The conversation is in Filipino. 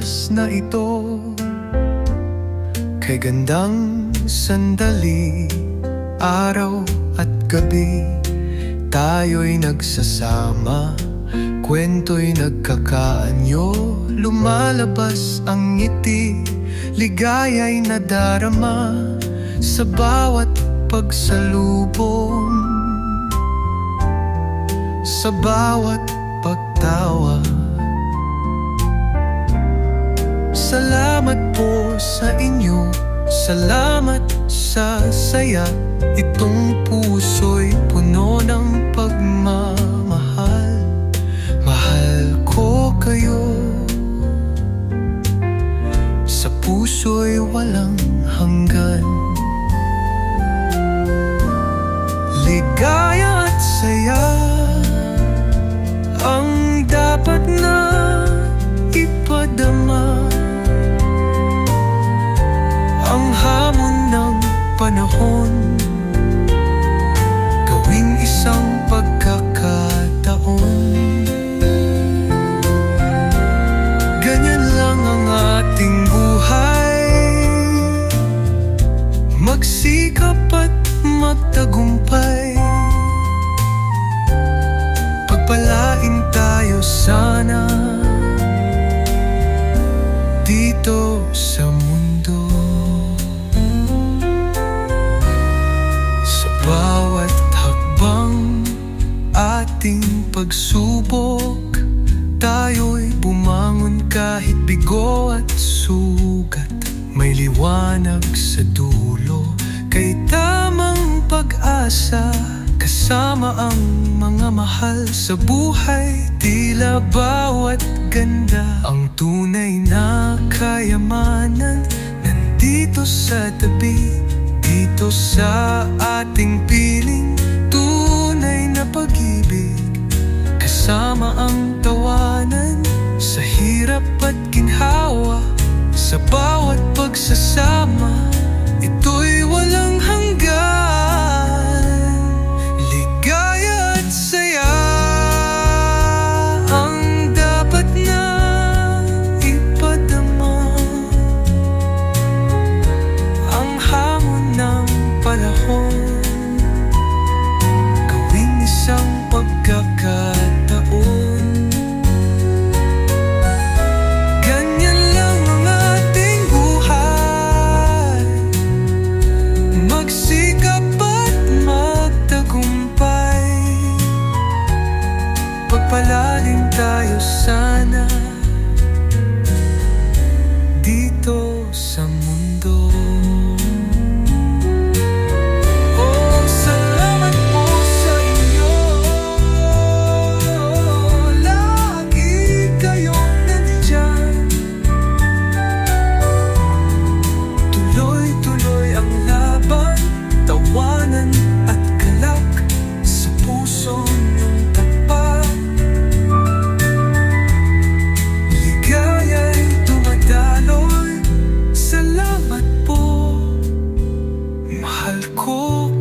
oras na ito, kay gandang sandali, araw at gabi, tayo'y nagsasama, kwento'y nagkakaanyo, lumalabas ang ngiti, ligaya'y nadarama sa bawat pagsalubong, sa bawat pagtawa. Salamat po sa inyo, salamat sa saya. Itong puso'y puno ng pagmamahal. Mahal ko kayo, sa puso'y walang hanggan. Ligaya at saya ang dapat na ipadama. Ang hamon ng panahon, gawing isang pagkakataon. Ganyan lang ang ating buhay, magsikap at magtagumpay. Pagpalain tayo sana dito sa mundo. Sa bawat hakbang ating pagsubok, tayo'y bumangon kahit bigo at sugat. May liwanag sa dulo, kay tamang pag-asa. Kasama ang mga mahal sa buhay, tila bawat ganda. Ang tunay na kayamanan nandito sa tabi, dito sa ating piling. Tunay na pag-ibig, kasama ang tawanan sa hirap at ginhawa. Sa bawat pagsasama, ito'y walang hanggan. Ligaya at saya ang dapat na ipadama. Ang hamon ng panahon, gawing isang pagkakataon. Ganyan lang ang ating buhay, magsikap at magtagumpay. Pagpalalim tayo sana dito sa mundo. Oh, salamat po sa inyo, lagi kayong nandiyan. Tuloy-tuloy ang laban, tawanan at galak sa puso niyong tapat. Ligaya'y dumadaloy, salamat po. Mahal ko